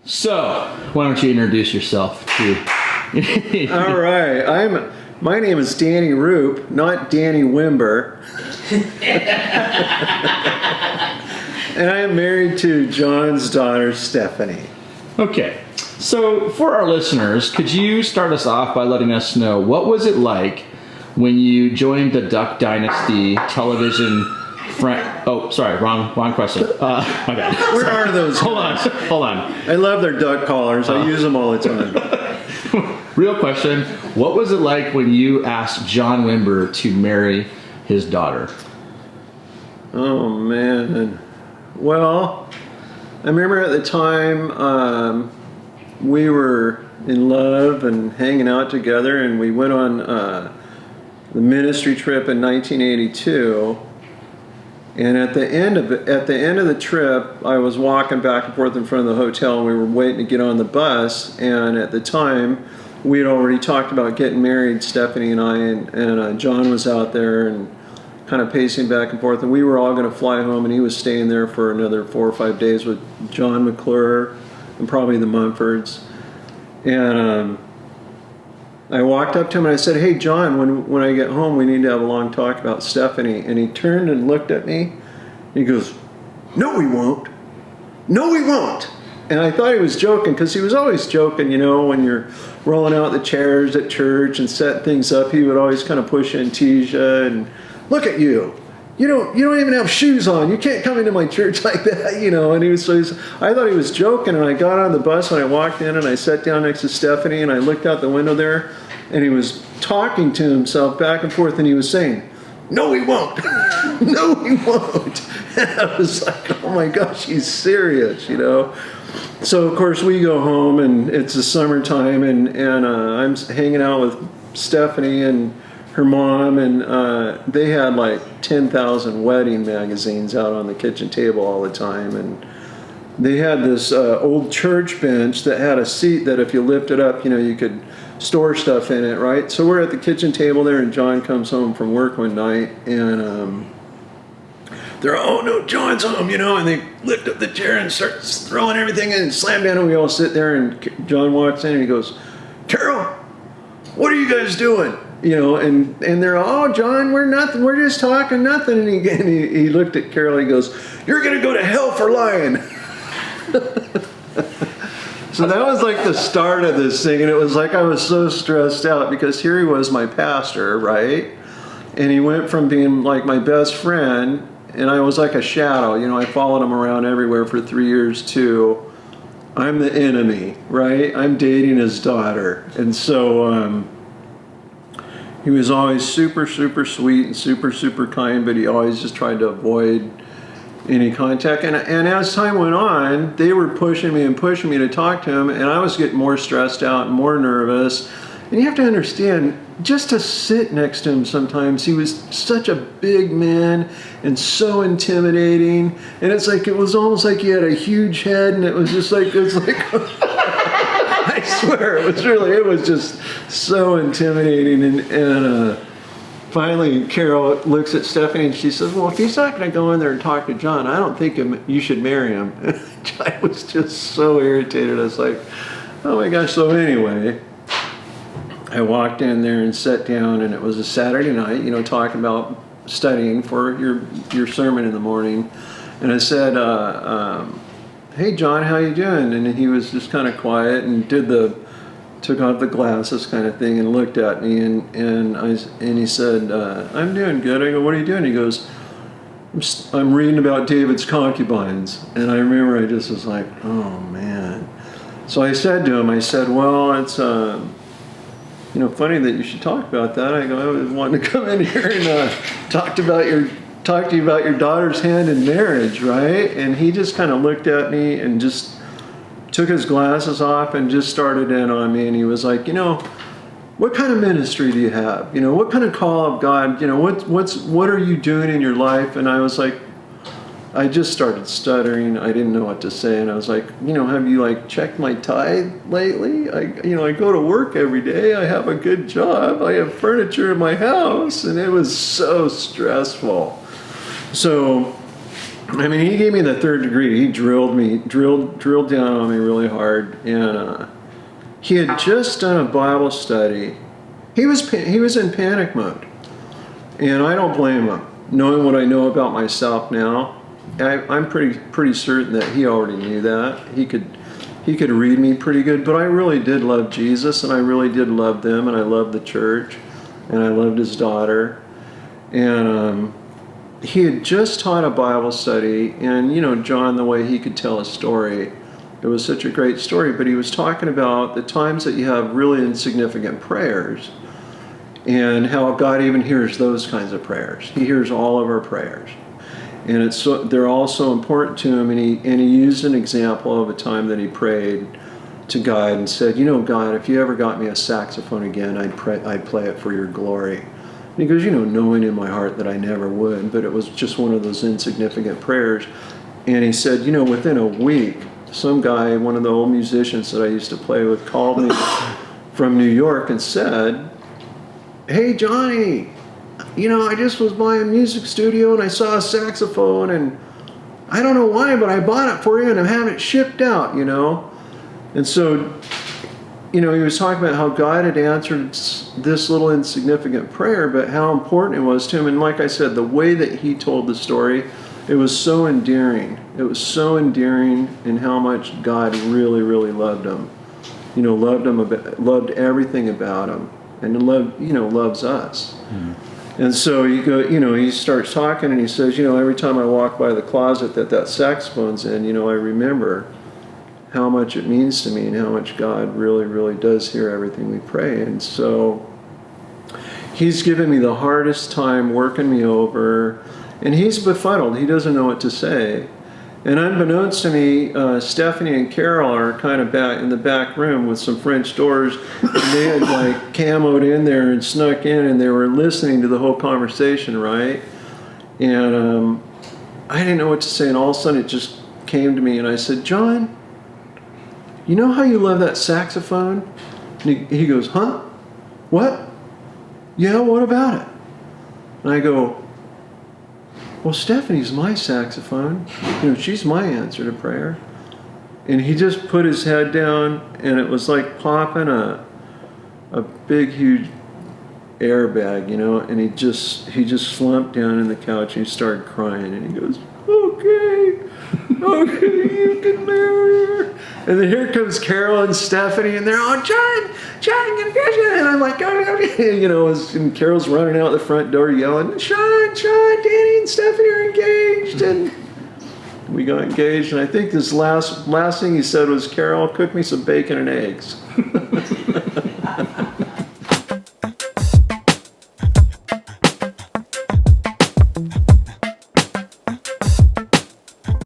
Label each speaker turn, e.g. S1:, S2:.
S1: So, why don't you introduce yourself to...
S2: All right, my name is Danny Ruppe, not Danny Wimber. And I am married to John's daughter, Stephanie.
S1: Okay, so for our listeners, could you start us off by letting us know what was it like when you joined the Duck Dynasty television... Oh, sorry, wrong question. My bad.
S2: Where are those?
S1: Hold on.
S2: I love their duck collars. I use them all the time.
S1: Real question. What was it like when you asked John Wimber to marry his daughter?
S2: Oh, man. Well, I remember at the time we were in love and hanging out together, and we went on the ministry trip in 1982. And at the end of the trip, I was walking back and forth in front of the hotel, and we were waiting to get on the bus. And at the time, we had already talked about getting married, Stephanie and I, and John was out there and kind of pacing back and forth. And we were all going to fly home, and he was staying there for another 4 or 5 days with John McClure and probably the Mumfords. And I walked up to him and I said, "Hey, John, when I get home, we need to have a long talk about Stephanie." And he turned and looked at me. He goes, "No, we won't. No, we won't." And I thought he was joking, because he was always joking, when you're rolling out the chairs at church and setting things up, he would always kind of push you and tease you and, "Look at you. You don't even have shoes on. You can't come into my church like that," And I thought he was joking, and I got on the bus and I walked in and I sat down next to Stephanie and I looked out the window there, and he was talking to himself back and forth, and he was saying, "No, we won't. No, we won't." And I was like, oh my gosh, he's serious, So of course we go home, and it's the summertime, and I'm hanging out with Stephanie and her mom, and they had like 10,000 wedding magazines out on the kitchen table all the time, and they had this old church bench that had a seat that if you lift it up, you could store stuff in it, right? So we're at the kitchen table there, and John comes home from work one night, and they're, "Oh no, John's home," and they lift up the chair and start throwing everything in and slam down, and we all sit there, and John walks in and he goes, "Carol, what are you guys doing?" And they're, "Oh, John, we're nothing. We're just talking nothing." And he looked at Carol. He goes, "You're going to go to hell for lying." So that was like the start of this thing. And it was like I was so stressed out, because here he was, my pastor, right? And he went from being like my best friend, and I was like a shadow. I followed him around everywhere for 3 years too. I'm the enemy, right? I'm dating his daughter. And so... he was always super, super sweet and super, super kind, but he always just tried to avoid any contact. And as time went on, they were pushing me to talk to him, and I was getting more stressed out and more nervous. And you have to understand, just to sit next to him sometimes, he was such a big man and so intimidating. And it was almost like he had a huge head, and it was like I swear, it was just so intimidating. And finally, Carol looks at Stephanie and she says, "Well, if he's not going to go in there and talk to John, I don't think you should marry him." And I was just so irritated. I was like, oh my gosh. So anyway, I walked in there and sat down, and it was a Saturday night, talking about studying for your sermon in the morning. And I said, "Hey, John, how you doing?" And he was just kind of quiet and took off the glasses kind of thing and looked at me, and he said, "I'm doing good." I go, "What are you doing?" He goes, I'm reading about David's concubines." And I remember I just was like, oh man. So I said to him, "Well, it's funny that you should talk about that." I go, "I was wanting to come in here and talk to you about your daughter's hand in marriage, right?" And he just kind of looked at me and just took his glasses off and just started in on me. And he was like, "What kind of ministry do you have? What kind of call of God? What are you doing in your life?" And I was like, I just started stuttering. I didn't know what to say. And I was like, "Have you checked my tithe lately? I go to work every day. I have a good job. I have furniture in my house." And it was so stressful. So I mean, he gave me the third degree. He drilled down on me really hard, and he had just done a Bible study. He was in panic mode, and I don't blame him. Knowing what I know about myself now, I'm pretty certain that he already knew that. He could read me pretty good, but I really did love Jesus, and I really did love them, and I loved the church, and I loved his daughter, and he had just taught a Bible study, and John, the way he could tell a story, it was such a great story. But he was talking about the times that you have really insignificant prayers, and how God even hears those kinds of prayers. He hears all of our prayers, and they're all so important to him. And he used an example of a time that he prayed to God and said, God, if you ever got me a saxophone again, I'd play it for your glory. And he goes, knowing in my heart that I never would, but it was just one of those insignificant prayers. And he said, within a week, some guy, one of the old musicians that I used to play with, called me from New York and said, "Hey, Johnny, I just was by a music studio and I saw a saxophone, and I don't know why, but I bought it for you and I'm having it shipped out, And so, he was talking about how God had answered this little insignificant prayer, but how important it was to him. And like I said, the way that he told the story, it was so endearing. It was so endearing in how much God really, really loved him. Loved everything about him, and loves us. Mm. And so he starts talking, and he says, every time I walk by the closet that saxophone's in, I remember how much it means to me and how much God really, really does hear everything we pray. And so he's given me the hardest time working me over, and he's befuddled. He doesn't know what to say. And unbeknownst to me, Stephanie and Carol are kind of back in the back room with some French doors. And they had camoed in there and snuck in, and they were listening to the whole conversation, right? And I didn't know what to say, and all of a sudden it just came to me, and I said, "John, you know how you love that saxophone?" And he goes, "Huh? What? Yeah, what about it?" And I go, "Well, Stephanie's my saxophone. She's my answer to prayer." And he just put his head down, and it was like popping a big, huge airbag, and he just slumped down in the couch and he started crying, and he goes, okay, you can marry her. And then here comes Carol and Stephanie, and they're all, John, and I'm like, and Carol's running out the front door yelling, Sean, Danny and Stephanie are engaged, and we got engaged. And I think this last thing he said was, Carol, cook me some bacon and eggs.